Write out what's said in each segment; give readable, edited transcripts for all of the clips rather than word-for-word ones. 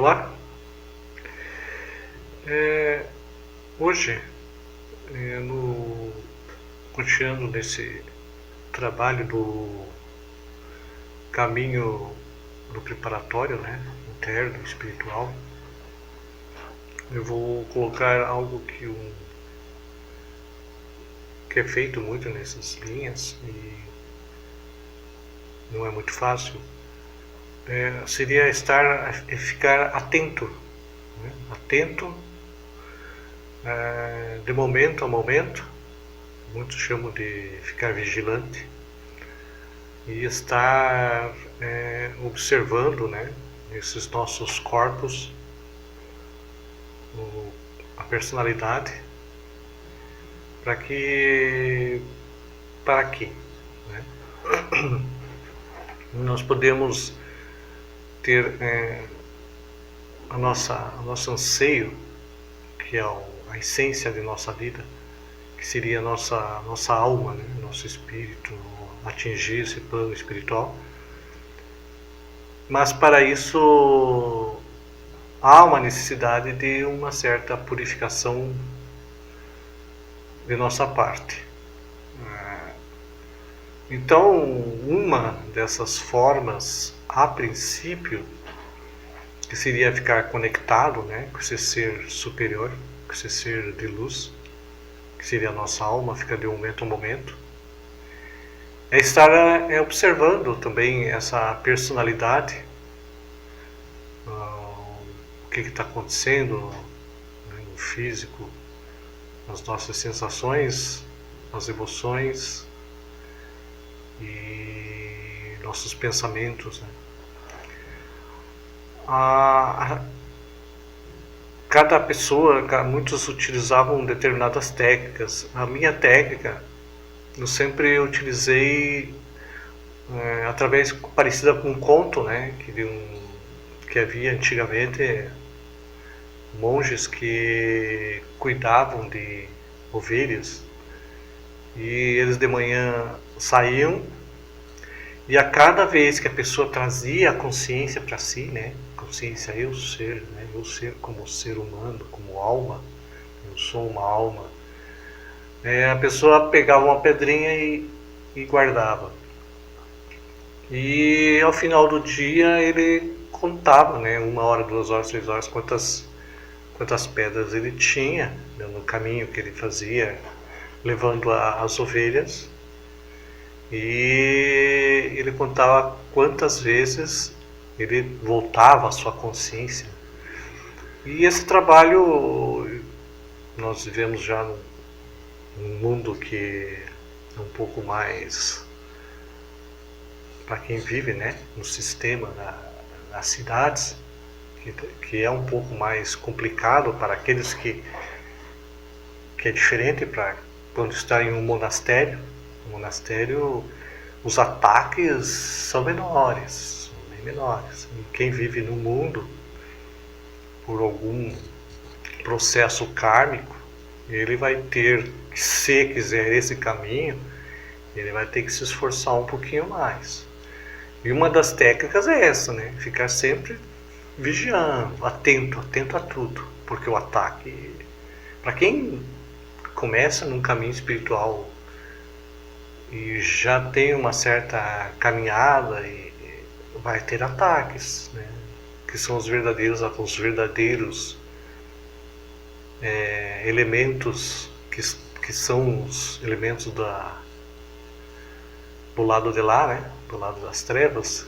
lá. Hoje, continuando nesse trabalho do caminho do preparatório, né, interno, espiritual, eu vou colocar algo que é feito muito nessas linhas e não é muito fácil. Seria ficar atento, né? Atento de momento a momento, muitos chamam de ficar vigilante, e estar observando, né, esses nossos corpos, a personalidade, para quê? Né? Nós podemos ter nosso anseio, que é a essência de nossa vida, que seria a nossa alma, né? Nosso espírito, atingir esse plano espiritual. Mas para isso há uma necessidade de uma certa purificação de nossa parte. Então, uma dessas formas, a princípio, que seria ficar conectado, né, com esse ser superior, com esse ser de luz, que seria a nossa alma, fica de momento a momento, é estar observando também essa personalidade, o que está acontecendo, né, no físico, nas nossas sensações, as emoções e nossos pensamentos, né? Cada pessoa, muitos utilizavam determinadas técnicas. A minha técnica, eu sempre utilizei através parecida com um conto, né, que havia antigamente monges que cuidavam de ovelhas, e eles de manhã saíam, e a cada vez que a pessoa trazia a consciência para si, né, consciência, eu ser como ser humano, como alma, eu sou uma alma, a pessoa pegava uma pedrinha e guardava. E ao final do dia ele contava, né, 1 hora, 2 horas, 3 horas, quantas pedras ele tinha, né, no caminho que ele fazia, levando as ovelhas. E ele contava quantas vezes ele voltava à sua consciência. E esse trabalho, nós vivemos já num mundo que é um pouco mais, para quem vive, né, no sistema, nas cidades, que é um pouco mais complicado para aqueles que é diferente para quando está em um monastério. No monastério, os ataques são menores, bem menores. E quem vive no mundo por algum processo kármico, ele vai ter, se quiser esse caminho, ele vai ter que se esforçar um pouquinho mais. E uma das técnicas é essa, né? Ficar sempre vigiando, atento a tudo, porque o ataque, para quem começa num caminho espiritual e já tem uma certa caminhada, e vai ter ataques, né? Que são os verdadeiros elementos que são os elementos do lado de lá, né? Do lado das trevas,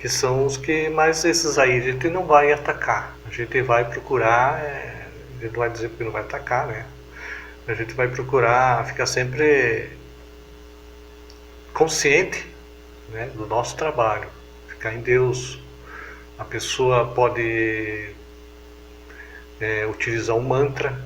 que são os que mais, esses aí a gente não vai atacar, a gente vai procurar, a gente não vai dizer que não vai atacar, né? A gente vai procurar ficar sempre consciente, né, do nosso trabalho, ficar em Deus. A pessoa pode utilizar um mantra.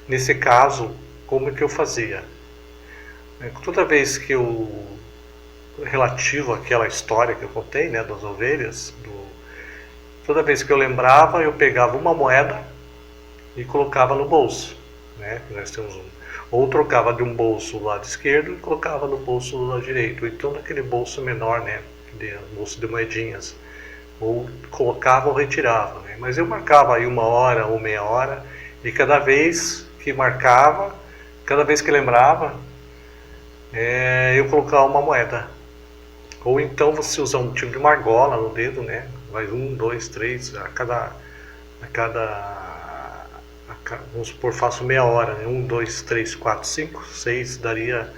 Nesse caso, como que eu fazia? Toda vez que relativo àquela história que eu contei, né, das ovelhas, toda vez que eu lembrava, eu pegava uma moeda e colocava no bolso, né? Nós temos ou trocava de um bolso do lado esquerdo e colocava no bolso do lado direito, ou então naquele bolso menor, né, bolso de moedinhas, ou colocava ou retirava, né? Mas eu marcava aí 1 hora ou meia hora, e cada vez que marcava, cada vez que lembrava, eu colocava uma moeda. Ou então você usa um tipo de uma argola no dedo, né? Vai 1, 2, 3, vamos supor, faço meia hora, né? 1, 2, 3, 4, 5, 6, daria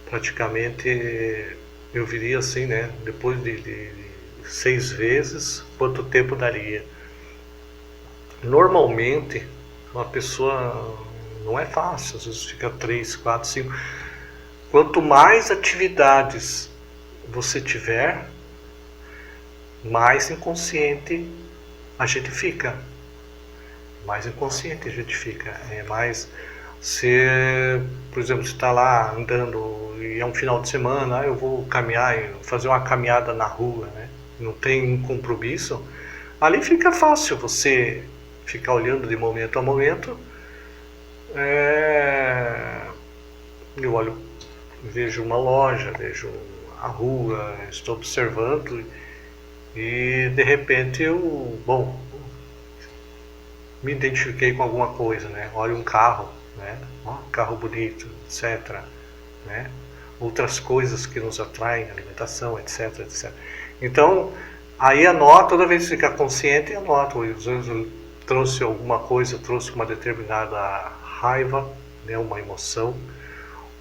praticamente, eu viria assim, né? Depois de 6 vezes, quanto tempo daria? Normalmente, uma pessoa, não é fácil, às vezes fica 3, 4, 5. Quanto mais atividades você tiver, mais inconsciente a gente fica. Mais inconsciente a gente fica. Mais você, por exemplo, você está lá andando e é um final de semana, eu vou caminhar, fazer uma caminhada na rua, né? Não tem um compromisso, ali fica fácil você ficar olhando de momento a momento. Eu olho, vejo uma loja, vejo a rua, estou observando e de repente me identifiquei com alguma coisa, né? Olho um carro, né? Carro bonito, etc. Né? Outras coisas que nos atraem, alimentação, etc, etc. Então, aí anoto, toda vez que ficar consciente, anoto. Às vezes eu trouxe alguma coisa, trouxe uma determinada raiva, né? Uma emoção,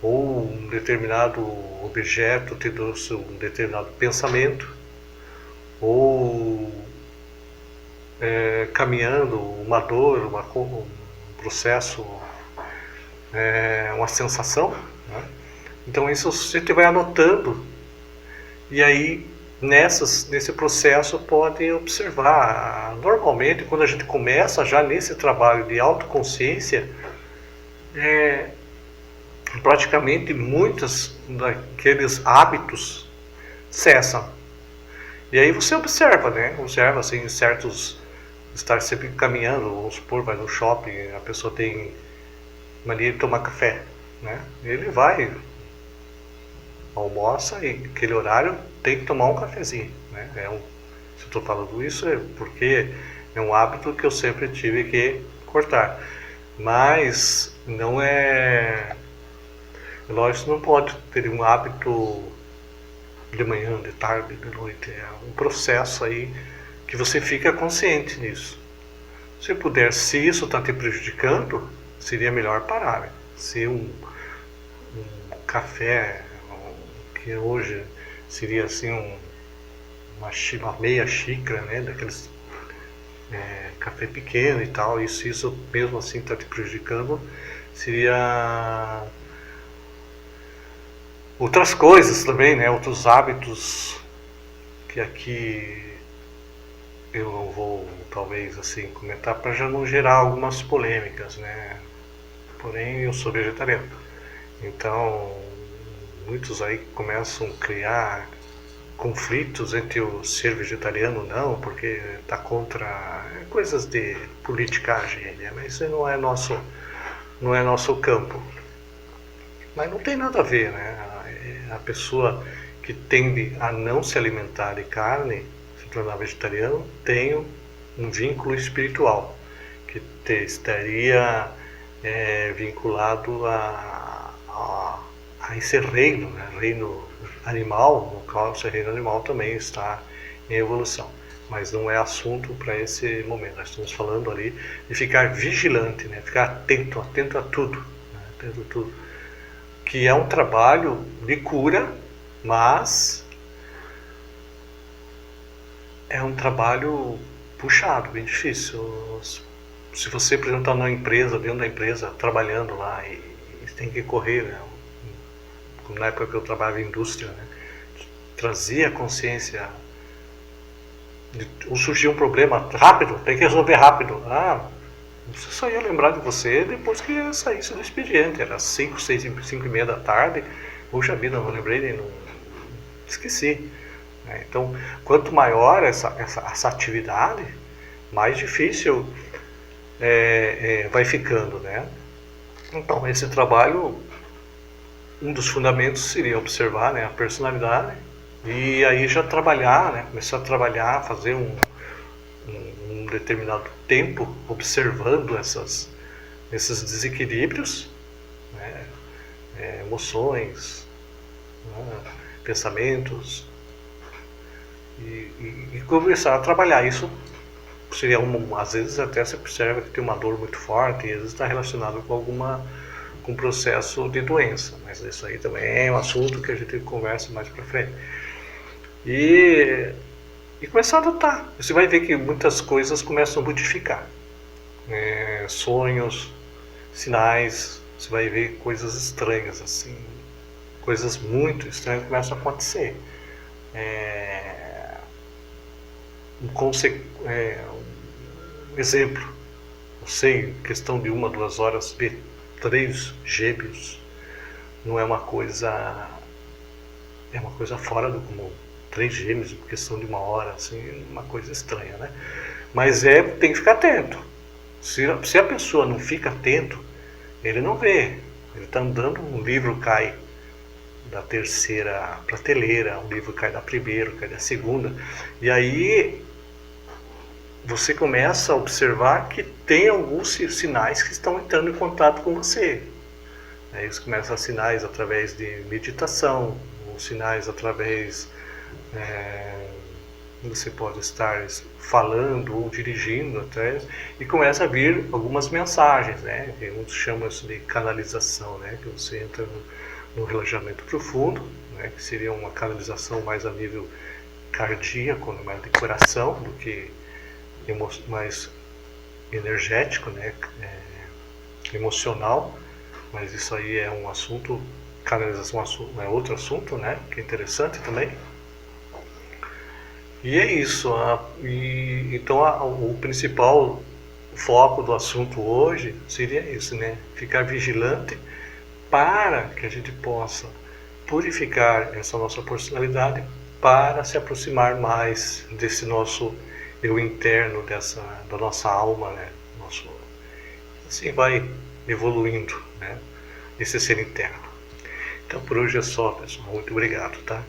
ou um determinado objeto te trouxe um determinado pensamento, ou caminhando, uma dor, um processo, uma sensação, né? Então isso você vai anotando, e aí nesse processo pode observar. Normalmente quando a gente começa já nesse trabalho de autoconsciência, praticamente muitos daqueles hábitos cessam. E aí você observa, né? Observa assim, estar sempre caminhando, vamos supor, vai no shopping, a pessoa tem mania de tomar café, né? Ele vai, almoça e aquele horário tem que tomar um cafezinho, né? Se eu estou falando isso é porque é um hábito que eu sempre tive que cortar. Mas não é... Lógico, não pode ter um hábito de manhã, de tarde, de noite. É um processo aí que você fica consciente nisso. Se puder, se isso está te prejudicando, seria melhor parar, né? Se um café, que hoje seria assim uma meia xícara, né, daqueles café pequeno e tal, isso mesmo assim está te prejudicando, seria outras coisas também, né, outros hábitos que aqui eu não vou talvez assim comentar para já não gerar algumas polêmicas, né? Porém eu sou vegetariano, então muitos aí começam a criar conflitos entre o ser vegetariano ou não, porque está contra coisas de politicagem, né? Mas isso não é nosso campo. Mas não tem nada a ver, né? A pessoa que tende a não se alimentar de carne, se tornar vegetariano, tem um vínculo espiritual que estaria vinculado a esse reino, né? Reino animal, no qual esse reino animal também está em evolução. Mas não é assunto para esse momento. Nós estamos falando ali de ficar vigilante, né? Ficar atento a tudo, né? Atento a tudo. Que é um trabalho de cura, mas é um trabalho puxado, bem difícil. Se você, por exemplo, está numa empresa, dentro da empresa, trabalhando lá e tem que correr, né? Como na época que eu trabalhava em indústria, né? Trazia consciência ou surgia um problema rápido, tem que resolver rápido. Você só ia lembrar de você depois que saísse do expediente. Era 5, 6, 5 e meia da tarde. Puxa vida, não lembrei, não esqueci. Então, quanto maior essa atividade, mais difícil vai ficando, né? Então, esse trabalho, um dos fundamentos seria observar, né, a personalidade, E aí já trabalhar, né? Começar a trabalhar, fazer um determinado tempo observando esses desequilíbrios, né? Emoções, né? Pensamentos, e começar a trabalhar isso. Seria às vezes até você observa que tem uma dor muito forte e às vezes está relacionado com processo de doença, mas isso aí também é um assunto que a gente conversa mais para frente. E começar a adotar. Você vai ver que muitas coisas começam a modificar. Sonhos, sinais, você vai ver coisas estranhas assim, coisas muito estranhas começam a acontecer. Um exemplo, não sei, questão de 1, 2 horas ver 3 gêmeos não é uma coisa, é uma coisa fora do comum. 3 gêmeos em questão de 1 hora, assim, uma coisa estranha, né? Mas tem que ficar atento. Se a pessoa não fica atento, ele não vê. Ele está andando, um livro cai da terceira prateleira, um livro cai da primeira, cai da segunda, e aí você começa a observar que tem alguns sinais que estão entrando em contato com você. Isso começa a sinais através de meditação, ou sinais através você pode estar falando ou dirigindo até, e começa a vir algumas mensagens, né? Muitos chamam isso de canalização, né? Que você entra no relaxamento profundo, né? Que seria uma canalização mais a nível cardíaco, mais de coração, do que mais energético, né? Emocional, mas isso aí é um assunto, canalização é outro assunto, né? Que é interessante também. E é isso. Então o principal foco do assunto hoje seria isso, né? Ficar vigilante para que a gente possa purificar essa nossa personalidade para se aproximar mais desse nosso eu interno, da nossa alma, né? Assim vai evoluindo, né? Esse ser interno. Então por hoje é só, pessoal. Muito obrigado, tá?